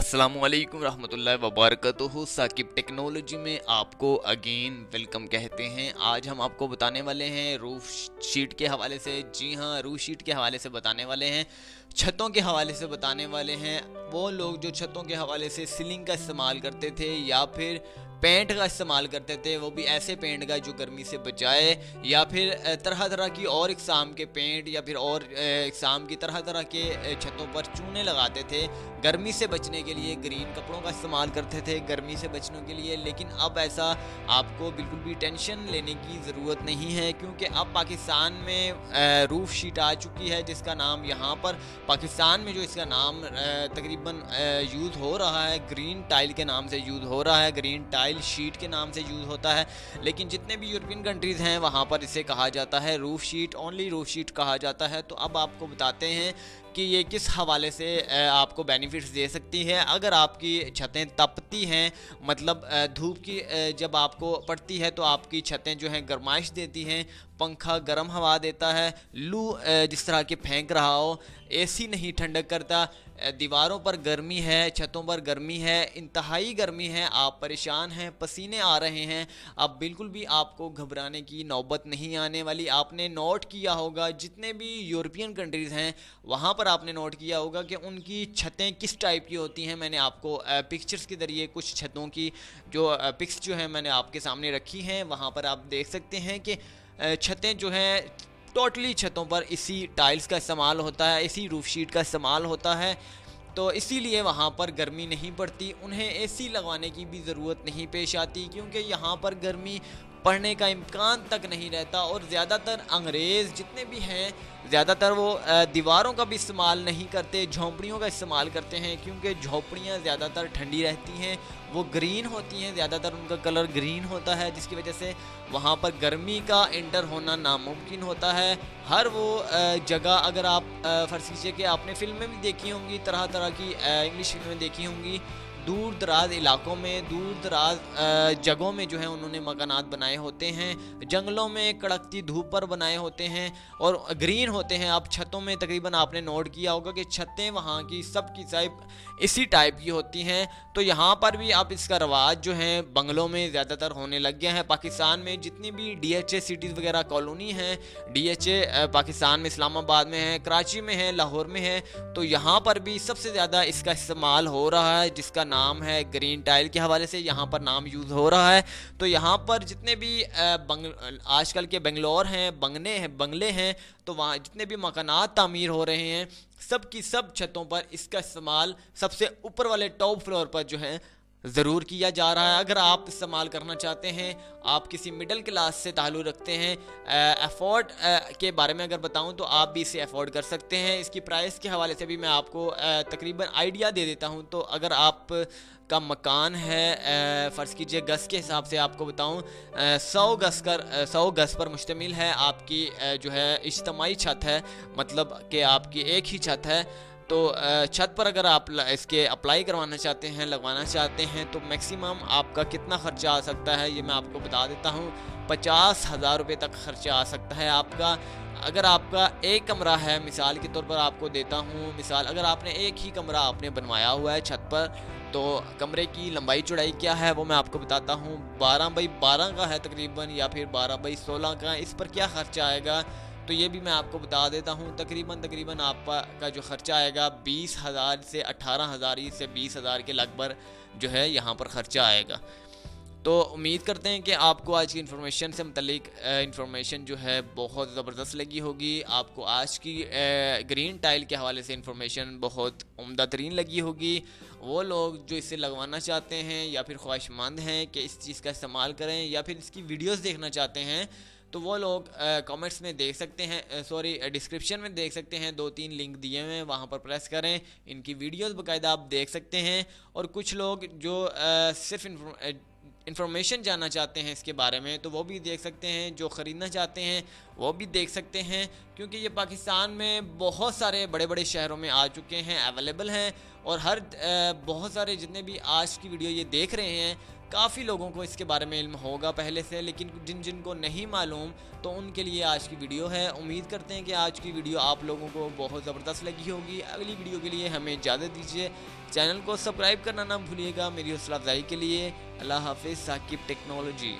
अस्सलामुअलैकुम रहमतुल्लाहि वबरकatuहू। साकिब टेक्नोलॉजी में आपको अगेन वेलकम कहते हैं। आज हम आपको बताने वाले हैं रूफ शीट के हवाले से। जी हाँ, रूफ शीट के हवाले से बताने वाले हैं, छतों के हवाले से बताने वाले हैं। वो लोग जो छतों के हवाले से सीलिंग का इस्तेमाल करते थे या फिर पेंट का इस्तेमाल करते थे, वो भी ऐसे पेंट का जो गर्मी से बचाए, या फिर तरह तरह की और इकसाम के पेंट या फिर और इकसाम की तरह तरह के छतों पर चूने लगाते थे गर्मी से बचने के लिए। ग्रीन कपड़ों का इस्तेमाल करते थे गर्मी से बचने के लिए। लेकिन अब ऐसा आपको बिल्कुल भी टेंशन लेने की ज़रूरत नहीं है, क्योंकि अब पाकिस्तान में रूफ शीट आ चुकी है, जिसका नाम यहाँ पर पाकिस्तान में जो इसका नाम तकरीबन यूज़ हो रहा है, ग्रीन टाइल के नाम से यूज़ हो रहा है, ग्रीन टाइल शीट के नाम से यूज़ होता है। लेकिन जितने भी यूरोपियन कंट्रीज़ हैं वहाँ पर इसे कहा जाता है roof sheet, only roof sheet कहा जाता है। तो अब आपको बताते हैं कि ये किस हवाले से आपको बेनिफिट्स दे सकती है। अगर आपकी छतें तपती हैं, मतलब धूप की जब आपको पड़ती है तो आपकी छतें जो हैं गर्माइश देती हैं, पंखा गर्म हवा देता है, लू जिस तरह के फेंक रहा हो, एसी नहीं ठंडक करता, दीवारों पर गर्मी है, छतों पर गर्मी है, इंतहाई गर्मी है, आप परेशान हैं, पसीने आ रहे हैं। अब बिल्कुल भी आपको घबराने की नौबत नहीं आने वाली। आपने नोट किया होगा, जितने भी यूरोपियन कंट्रीज़ हैं वहाँ पर आपने नोट किया होगा कि उनकी छतें किस टाइप की होती हैं। मैंने आपको पिक्चर्स के ज़रिए कुछ छतों की जो पिक्स जो हैं मैंने आपके सामने रखी हैं। वहाँ पर आप देख सकते हैं कि छतें जो हैं टोटली छतों पर इसी टाइल्स का इस्तेमाल होता है, इसी रूफ शीट का इस्तेमाल होता है। तो इसीलिए वहाँ पर गर्मी नहीं पड़ती, उन्हें एसी लगवाने की भी ज़रूरत नहीं पेश आती, क्योंकि यहाँ पर गर्मी पड़ने का इम्कान तक नहीं रहता। और ज़्यादातर अंग्रेज़ जितने भी हैं, ज़्यादातर वो दीवारों का भी इस्तेमाल नहीं करते, झोंपड़ियों का इस्तेमाल करते हैं, क्योंकि झोंपड़ियाँ ज़्यादातर ठंडी रहती हैं, वो ग्रीन होती हैं, ज़्यादातर उनका कलर ग्रीन होता है, जिसकी वजह से वहाँ पर गर्मी का इंटर होना नामुमकिन होता है। हर वो जगह, अगर आप फ़र्ज़ कीजिए कि आपने फ़िल्में भी देखी होंगी, तरह तरह की इंग्लिश फ़िल्में देखी होंगी, दूर दराज इलाकों में, दूर दराज जगहों में जो है उन्होंने मकानात बनाए होते हैं, जंगलों में कड़कती धूप पर बनाए होते हैं और ग्रीन होते हैं। आप छतों में तकरीबन आपने नोट किया होगा कि छतें वहाँ की सब की सब इसी टाइप की होती हैं। तो यहाँ पर भी अब इसका रवाज जो है बंगलों में ज़्यादातर होने लग गया है। पाकिस्तान में जितनी भी DHA सिटीज़ वगैरह कॉलोनी हैं, DHA पाकिस्तान में इस्लामाबाद में है, कराची में है, लाहौर में है, तो यहाँ पर भी सबसे ज़्यादा इसका इस्तेमाल हो रहा है, जिसका नाम है ग्रीन टाइल के हवाले से यहाँ पर नाम यूज़ हो रहा है। तो यहाँ पर जितने भी आजकल के बेंगलोर हैं, बंगले हैं, तो वहाँ जितने भी मकानात तामीर हो रहे हैं, सब की सब छतों पर इसका इस्तेमाल सबसे ऊपर वाले टॉप फ्लोर पर जो है ज़रूर किया जा रहा है। अगर आप इस्तेमाल करना चाहते हैं, आप किसी मिडिल क्लास से ताल्लुक़ रखते हैं, अफोर्ड के बारे में अगर बताऊं तो आप भी इसे अफोर्ड कर सकते हैं। इसकी प्राइस के हवाले से भी मैं आपको तकरीबन आइडिया दे देता हूं। तो अगर आप का मकान है, फ़र्ज़ कीजिए गज़ के हिसाब से आपको बताऊं, 100 गज़ पर मुश्तमिल है आपकी जो है इज्तिमाई छत है, मतलब कि आपकी एक ही छत है। तो छत पर अगर आप इसके अप्लाई करवाना चाहते हैं, लगवाना चाहते हैं, तो मैक्सिमम आपका कितना ख़र्चा आ सकता है ये मैं आपको बता देता हूँ। 50,000 रुपये तक ख़र्चा आ सकता है आपका। अगर आपका एक कमरा है, मिसाल के तौर पर आपको देता हूँ मिसाल, अगर आपने एक ही कमरा आपने बनवाया हुआ है छत पर, तो कमरे की लंबाई चौड़ाई क्या है वो मैं आपको बताता हूँ। 12 बाई 12 का है तकरीबन, या फिर 12 बाई 16 का। इस पर क्या ख़र्चा आएगा तो ये भी मैं आपको बता देता हूँ। तकरीबन आपका जो ख़र्चा आएगा 20,000 से 18,000 से 20,000 के लगभग जो है यहाँ पर ख़र्चा आएगा। तो उम्मीद करते हैं कि आपको आज की इन्फॉर्मेशन से मुतल्लिक इन्फॉर्मेशन जो है बहुत ज़बरदस्त लगी होगी। आपको आज की ग्रीन टाइल के हवाले से इन्फॉर्मेशन बहुत उम्दा तरीन लगी होगी। वो लोग जो इसे लगवाना चाहते हैं या फिर ख्वाहिशमंद हैं कि इस चीज़ का इस्तेमाल करें, या फिर इसकी वीडियोस देखना चाहते हैं, तो वो लोग कमेंट्स में देख सकते हैं, सॉरी डिस्क्रिप्शन में देख सकते हैं, 2-3 लिंक दिए हुए हैं, वहाँ पर प्रेस करें, इनकी वीडियोस बाकायदा आप देख सकते हैं। और कुछ लोग जो सिर्फ इन्फॉर्मेशन जानना चाहते हैं इसके बारे में, तो वो भी देख सकते हैं। जो ख़रीदना चाहते हैं वो भी देख सकते हैं, क्योंकि ये पाकिस्तान में बहुत सारे बड़े बड़े शहरों में आ चुके हैं, अवेलेबल हैं। और बहुत सारे जितने भी आज की वीडियो ये देख रहे हैं, काफ़ी लोगों को इसके बारे में इल्म होगा पहले से, लेकिन जिनको नहीं मालूम तो उनके लिए आज की वीडियो है। उम्मीद करते हैं कि आज की वीडियो आप लोगों को बहुत ज़बरदस्त लगी होगी। अगली वीडियो के लिए हमें इजाज़त दीजिए। चैनल को सब्सक्राइब करना ना भूलिएगा मेरी हौसला अफजाई के लिए। अल्लाह हाफिज़। साकिब टेक्नोलॉजी।